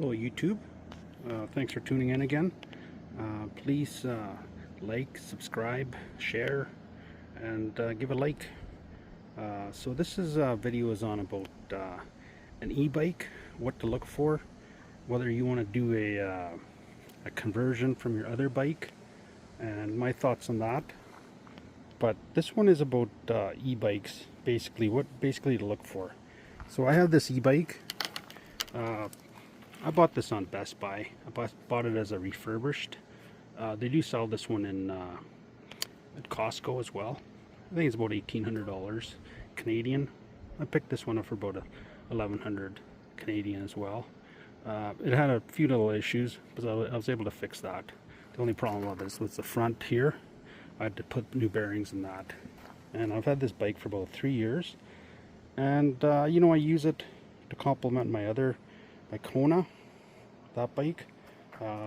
Hello YouTube, thanks for tuning in again. Please like, subscribe, share, and give a like. So this video is on about an e-bike, what to look for, whether you want to do a conversion from your other bike, and my thoughts on that. But this one is about e-bikes, what basically to look for. So I have this e-bike. I bought this on Best Buy. I bought it as a refurbished. They do sell this one in at Costco as well. I think it's about $1,800 Canadian. I picked this one up for about $1,100 Canadian as well. It had a few little issues, but I was able to fix that. The only problem with this was the front here. I had to put new bearings in that. And I've had this bike for about 3 years. And I use it to complement my Kona, that bike.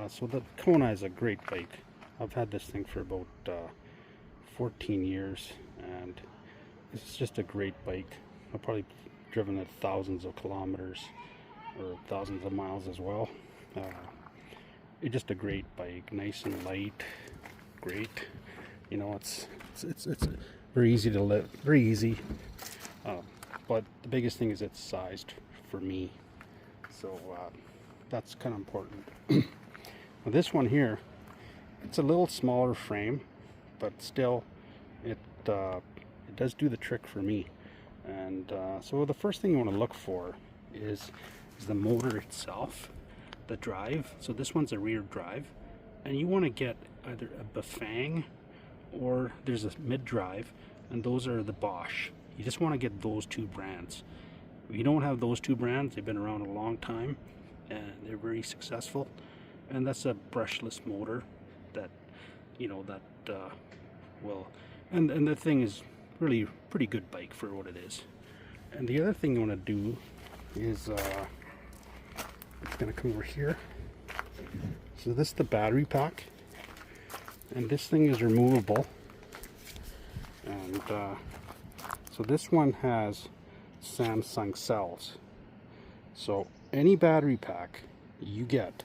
So the Kona is a great bike. I've had this thing for about 14 years, and it's just a great bike. I've probably driven it thousands of kilometers or thousands of miles as well. It's just a great bike, nice and light, great. It's very easy to live, very easy. But the biggest thing is it's sized for me. So that's kind of important. Now this one here, it's a little smaller frame, but still it does do the trick for me. And so the first thing you want to look for is the motor itself, the drive. So this one's a rear drive, and you want to get either a Bafang or there's a mid drive, and those are the Bosch. You just want to get those two brands. If you don't have those two brands, they've been around a long time and they're very successful. And that's a brushless motor that will, and the thing is really pretty good bike for what it is. And the other thing you want to do is it's going to come over here. So this is the battery pack, and this thing is removable. And so this one has Samsung cells. So any battery pack you get,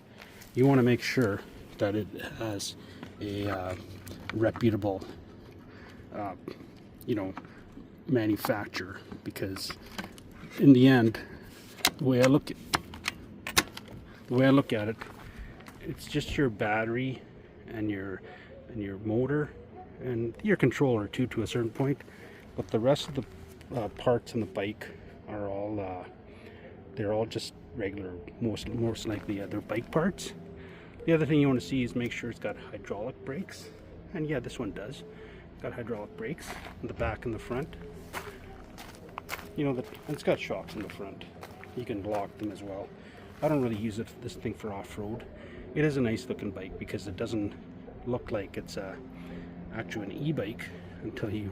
you want to make sure that it has a reputable manufacturer, because in the end, the way I look at it, it's just your battery and your motor and your controller too, to a certain point, but the rest of the parts in the bike are all they're all just regular, most likely they're bike parts. The other thing you want to see is make sure it's got hydraulic brakes, and yeah, this one does. It's got hydraulic brakes in the back and the front. And it's got shocks in the front. You can lock them as well. I don't really use this thing for off-road. It is a nice looking bike because it doesn't look like it's actually an e-bike until you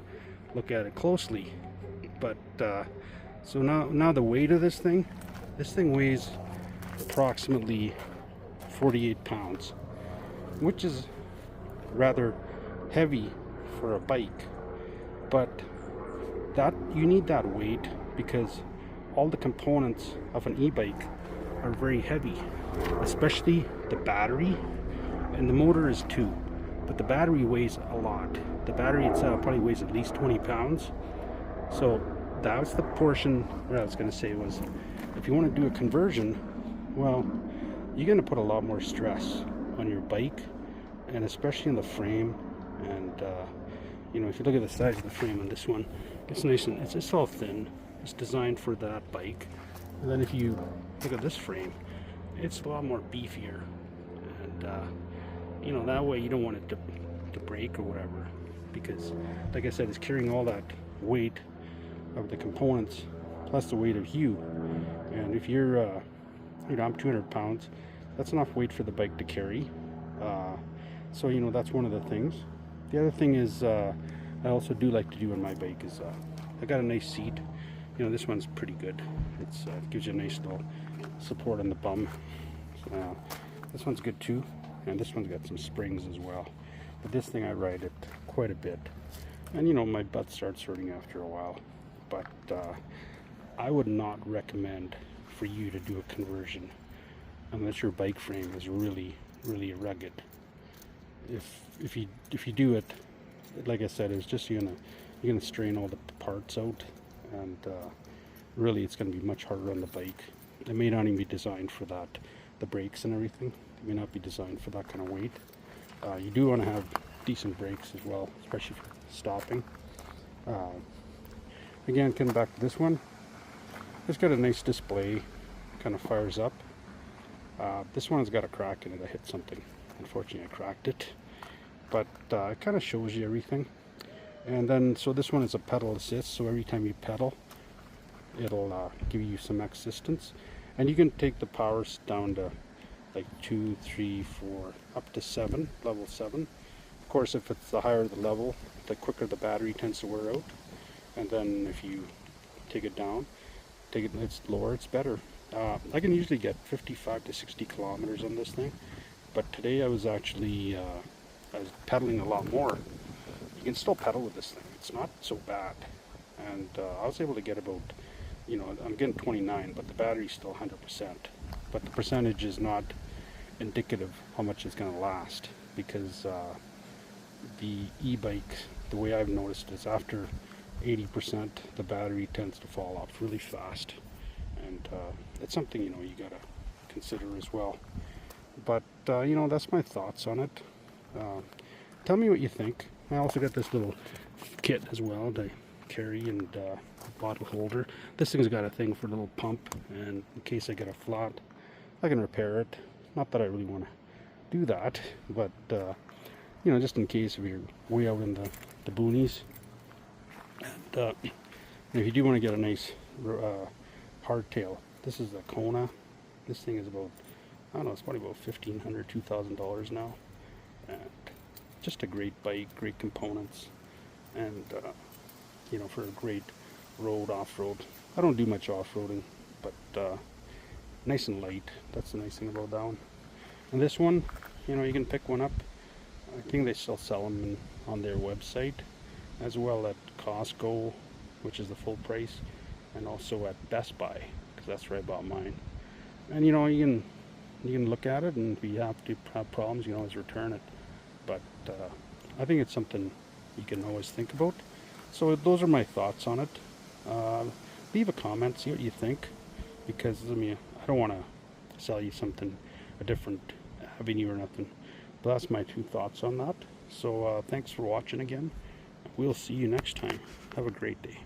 look at it closely. But so now the weight of this thing weighs approximately 48 pounds, which is rather heavy for a bike. But that you need that weight because all the components of an e-bike are very heavy, especially the battery, and the motor is too, but the battery weighs a lot. The battery itself probably weighs at least 20 pounds. So that was the portion what I was going to say was, if you want to do a conversion, well, you're going to put a lot more stress on your bike, and especially on the frame. And if you look at the size of the frame on this one, it's nice and it's all thin. It's designed for that bike. And then if you look at this frame, it's a lot more beefier, and that way you don't want it to break or whatever, because like I said, it's carrying all that weight of the components plus the weight of you. And if you're I'm 200 pounds, that's enough weight for the bike to carry. So that's one of the things. The other thing is I also do like to do on my bike is I got a nice seat. This one's pretty good. It gives you a nice little support on the bum. This one's good too, and this one's got some springs as well. But this thing, I ride it quite a bit, and my butt starts hurting after a while. But I would not recommend for you to do a conversion unless your bike frame is really rugged. If you do it, like I said, it's just you're gonna strain all the parts out, and really it's gonna be much harder on the bike. It may not even be designed for that. The brakes and everything, it may not be designed for that kind of weight. You do want to have decent brakes as well, especially for stopping. Again, coming back to this one, it's got a nice display, kind of fires up. This one has got a crack in it. I hit something. Unfortunately, I cracked it. But it kind of shows you everything. And then, so this one is a pedal assist, so every time you pedal, it'll give you some assistance. And you can take the powers down to like 2, 3, 4, up to 7, level 7. Of course, if it's the higher the level, the quicker the battery tends to wear out. And then if you take it down, it's lower, it's better. I can usually get 55 to 60 kilometers on this thing, but today I was actually I was pedaling a lot more. You can still pedal with this thing, it's not so bad. And I was able to get about, I'm getting 29, but the battery's still 100%. But the percentage is not indicative how much it's going to last, because the e-bike, the way I've noticed is after 80% the battery tends to fall off really fast, and it's something you gotta consider as well. But that's my thoughts on it. Tell me what you think. I also got this little kit as well to carry, and bottle holder. This thing's got a thing for a little pump, and in case I get a flat, I can repair it. Not that I really want to do that, but just in case if you're way out in the boonies. And if you do want to get a nice hardtail, this is a Kona. This thing is about, I don't know, it's probably about $1,500, $2,000 now. And just a great bike, great components, and for a great road, off-road. I don't do much off-roading, but nice and light. That's the nice thing about that one. And this one, you can pick one up. I think they still sell them on their website, as well at Costco, which is the full price, and also at Best Buy, because that's where I bought mine. And you can look at it, and if you have problems, you can always return it. But I think it's something you can always think about. So those are my thoughts on it. Leave a comment, see what you think, because I don't want to sell you something, a different avenue or nothing. But that's my 2 thoughts on that. So thanks for watching again. We'll see you next time. Have a great day.